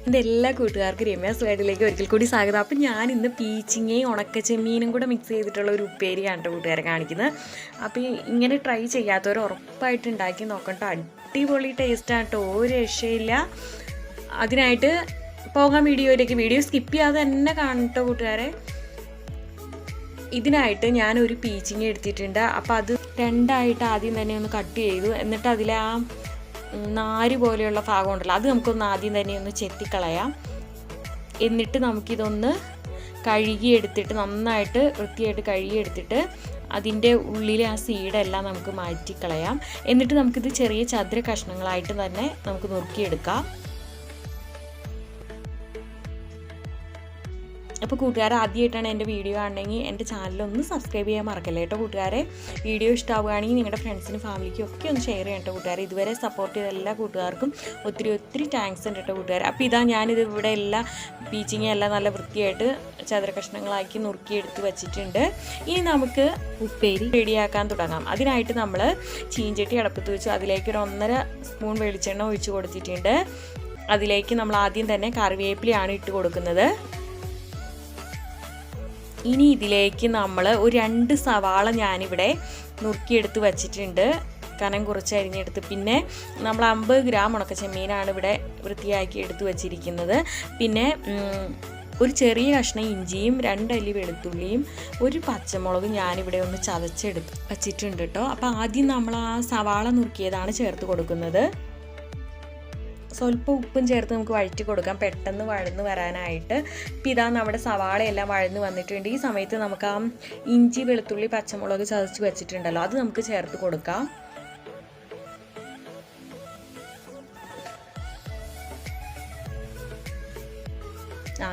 എൻ്റെ എല്ലാ കൂട്ടുകാർക്കും രമ്യാസ് വേർഡിലേക്ക് ഒരിക്കൽ കൂടി സ്വാഗതം. അപ്പം ഞാൻ ഇന്ന് പീച്ചിങ്ങയും ഉണക്കച്ചെമ്മീനും കൂടെ മിക്സ് ചെയ്തിട്ടുള്ള ഒരു ഉപ്പേരിയാണ് കേട്ടോ കൂട്ടുകാരെ കാണിക്കുന്നത്. അപ്പോൾ ഇങ്ങനെ ട്രൈ ചെയ്യാത്തവർ ഉറപ്പായിട്ട് ഉണ്ടാക്കി നോക്കട്ടോ. അടിപൊളി ടേസ്റ്റാണ് കേട്ടോ, ഒരു രക്ഷയില്ല. അതിനായിട്ട് പോകാം വീഡിയോയിലേക്ക്. വീഡിയോ സ്കിപ്പ് ചെയ്യാതെ തന്നെ കാണട്ടോ കൂട്ടുകാരെ. ഇതിനായിട്ട് ഞാനൊരു പീച്ചിങ്ങ എടുത്തിട്ടുണ്ട്. അപ്പോൾ അത് രണ്ടായിട്ട് ആദ്യം തന്നെ ഒന്ന് കട്ട് ചെയ്തു. എന്നിട്ട് അതിലെ ആ നാര് പോലെയുള്ള ഭാഗം ഉണ്ടല്ലോ, അത് നമുക്കൊന്ന് ആദ്യം തന്നെ ഒന്ന് ചെത്തിക്കളയാം. എന്നിട്ട് നമുക്കിതൊന്ന് കഴുകിയെടുത്തിട്ട് നന്നായിട്ട് വൃത്തിയായിട്ട് കഴുകിയെടുത്തിട്ട് അതിൻ്റെ ഉള്ളിലെ ആ സീഡെല്ലാം നമുക്ക് മാറ്റിക്കളയാം. എന്നിട്ട് നമുക്കിത് ചെറിയ ചതുര കഷ്ണങ്ങളായിട്ട് തന്നെ നമുക്ക് നുറുക്കിയെടുക്കാം. അപ്പോൾ കൂട്ടുകാരെ ആദ്യമായിട്ടാണ് എൻ്റെ വീഡിയോ കാണണമെങ്കിൽ എൻ്റെ ചാനലൊന്ന് സബ്സ്ക്രൈബ് ചെയ്യാൻ മറക്കല്ലേ കേട്ടോ കൂട്ടുകാരെ. വീഡിയോ ഇഷ്ടമാവുകയാണെങ്കിൽ നിങ്ങളുടെ ഫ്രണ്ട്സിനും ഫാമിലിക്കും ഒക്കെ ഒന്ന് ഷെയർ ചെയ്യണം കേട്ടോ കൂട്ടുകാരെ. ഇതുവരെ സപ്പോർട്ട് ചെയ്ത എല്ലാ കൂട്ടുകാർക്കും ഒത്തിരി താങ്ക്സ് ഉണ്ട് കേട്ടോ കൂട്ടുകാരെ. അപ്പോൾ ഇതാ ഞാനിത് ഇവിടെ എല്ലാ പീച്ചിങ്ങ എല്ലാം നല്ല വൃത്തിയായിട്ട് ചതുര കഷ്ണങ്ങളാക്കി നുറുക്കിയെടുത്ത് വെച്ചിട്ടുണ്ട്. ഇനി നമുക്ക് ഉപ്പേരി റെഡിയാക്കാൻ തുടങ്ങാം. അതിനായിട്ട് നമ്മൾ ചീഞ്ചട്ടി അടുപ്പത്ത് വെച്ചു. അതിലേക്ക് ഒരു 1.5 സ്പൂൺ വെളിച്ചെണ്ണ ഒഴിച്ച് കൊടുത്തിട്ടുണ്ട്. അതിലേക്ക് നമ്മൾ ആദ്യം തന്നെ കറിവേപ്പിലയാണ് ഇട്ട് കൊടുക്കുന്നത്. ഇനി ഇതിലേക്ക് നമ്മൾ ഒരു 2 സവാള ഞാനിവിടെ നുറുക്കിയെടുത്ത് വച്ചിട്ടുണ്ട്, കനം കുറച്ച് അരിഞ്ഞെടുത്ത്. പിന്നെ നമ്മൾ 50 ഗ്രാം ഉണക്കച്ചെമ്മീനാണ് ഇവിടെ വൃത്തിയാക്കി എടുത്ത് വച്ചിരിക്കുന്നത്. പിന്നെ ഒരു ചെറിയ കഷ്ണം ഇഞ്ചിയും 2 അല്ലി വെളുത്തുള്ളിയും 1 പച്ചമുളകും ഞാനിവിടെ ഒന്ന് ചതച്ചെടുത്ത് വച്ചിട്ടുണ്ട് കേട്ടോ. അപ്പോൾ ആദ്യം നമ്മൾ ആ സവാള നുറുക്കിയതാണ് ചേർത്ത് കൊടുക്കുന്നത്. സ്വല്പം ഉപ്പും ചേർത്ത് നമുക്ക് വഴറ്റി കൊടുക്കാം, പെട്ടെന്ന് വഴന്ന് വരാനായിട്ട്. ഇപ്പോൾ ഇതാ നമ്മുടെ സവാളയെല്ലാം വഴന്ന് വന്നിട്ടുണ്ട്. ഈ സമയത്ത് നമുക്ക് ആ ഇഞ്ചി വെളുത്തുള്ളി പച്ചമുളക് ചതച്ച് വെച്ചിട്ടുണ്ടല്ലോ, അത് നമുക്ക് ചേർത്ത് കൊടുക്കാം.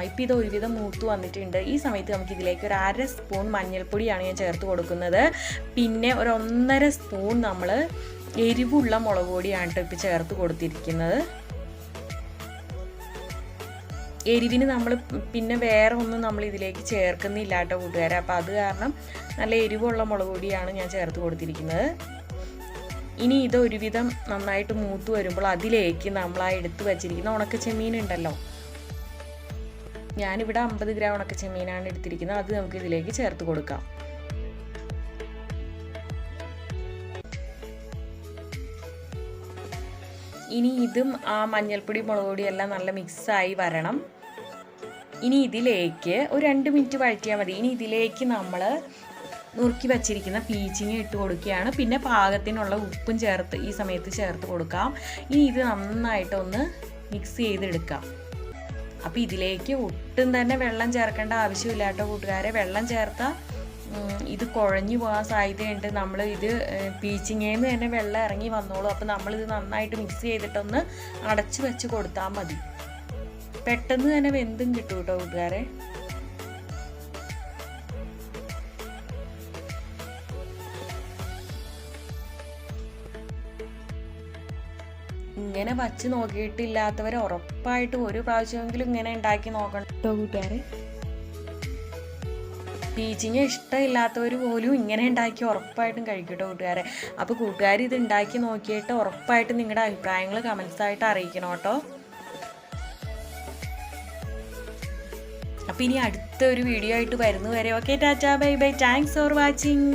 ഇപ്പോൾ ഇത് ഒരുവിധം മൂത്ത് വന്നിട്ടുണ്ട്. ഈ സമയത്ത് നമുക്ക് ഇതിലേക്ക് ഒരു 1/2 സ്പൂൺ മഞ്ഞൾപ്പൊടിയാണ് ഞാൻ ചേർത്ത് കൊടുക്കുന്നത്. പിന്നെ ഒരു 1.5 സ്പൂൺ നമ്മൾ എരിവുള്ള മുളക് പൊടിയാണ് കേട്ടോ ഇപ്പോൾ ചേർത്ത് കൊടുത്തിരിക്കുന്നത്. എരിവിന് നമ്മൾ പിന്നെ വേറെ ഒന്നും നമ്മൾ ഇതിലേക്ക് ചേർക്കുന്നില്ല കേട്ടോ കൂട്ടുകാരെ. അപ്പോൾ അത് കാരണം നല്ല എരിവുള്ള മുളക് പൊടിയാണ് ഞാൻ ചേർത്ത് കൊടുത്തിരിക്കുന്നത്. ഇനി ഇത് ഒരുവിധം നന്നായിട്ട് മൂത്ത് വരുമ്പോൾ അതിലേക്ക് നമ്മൾ ആ എടുത്ത് വെച്ചിരിക്കുന്ന ഉണക്കച്ചെമ്മീൻ ഉണ്ടല്ലോ, ഞാനിവിടെ 50 ഗ്രാം ഉണക്കച്ചെമ്മീനാണ് എടുത്തിരിക്കുന്നത്, അത് നമുക്ക് ഇതിലേക്ക് ചേർത്ത് കൊടുക്കാം. ഇനി ഇതും ആ മഞ്ഞൾപ്പൊടി മുളക് പൊടി എല്ലാം നല്ല മിക്സായി വരണം. ഇനി ഇതിലേക്ക് ഒരു 2 മിനിറ്റ് വഴറ്റിയാൽ മതി. ഇനി ഇതിലേക്ക് നമ്മൾ നുറുക്കി വച്ചിരിക്കുന്ന പീച്ചിങ്ങ ഇട്ട് കൊടുക്കുകയാണ്. പിന്നെ പാകത്തിനുള്ള ഉപ്പും ചേർത്ത് ഈ സമയത്ത് ചേർത്ത് കൊടുക്കാം. ഇനി ഇത് നന്നായിട്ടൊന്ന് മിക്സ് ചെയ്തെടുക്കാം. അപ്പോൾ ഇതിലേക്ക് ഒട്ടും തന്നെ വെള്ളം ചേർക്കേണ്ട ആവശ്യമില്ല കേട്ടോ കൂട്ടുകാരെ. വെള്ളം ചേർത്താൽ ഇത് കുഴഞ്ഞു പോകാൻ സാധ്യതയുണ്ട്. നമ്മൾ ഇത് പീച്ചിങ്ങയിൽ നിന്ന് തന്നെ വെള്ളം ഇറങ്ങി വന്നോളൂ. അപ്പോൾ നമ്മളിത് നന്നായിട്ട് മിക്സ് ചെയ്തിട്ടൊന്ന് അടച്ചു വെച്ച് കൊടുത്താൽ മതി. പെട്ടെന്ന് തന്നെ വെന്തും കിട്ടും കേട്ടോ കൂട്ടുകാരെ. ഇങ്ങനെ വച്ച് നോക്കിയിട്ടില്ലാത്തവരെ ഉറപ്പായിട്ട് ഒരു പ്രാവശ്യമെങ്കിലും ഇങ്ങനെ ഉണ്ടാക്കി നോക്കണം കേട്ടോ കൂട്ടുകാരെ. പീച്ചിങ്ങ ഇഷ്ടമില്ലാത്തവർ പോലും ഇങ്ങനെ ഉണ്ടാക്കി ഉറപ്പായിട്ടും കഴിക്കട്ടോ കൂട്ടുകാരെ. അപ്പോൾ കൂട്ടുകാർ ഇത് ഉണ്ടാക്കി നോക്കിയിട്ട് ഉറപ്പായിട്ടും നിങ്ങളുടെ അഭിപ്രായങ്ങൾ കമൻസായിട്ട് അറിയിക്കണം കേട്ടോ. അപ്പോൾ ഇനി അടുത്തൊരു വീഡിയോ ആയിട്ട് വരുന്നവരെ okay, tata bye bye, thanks for watching.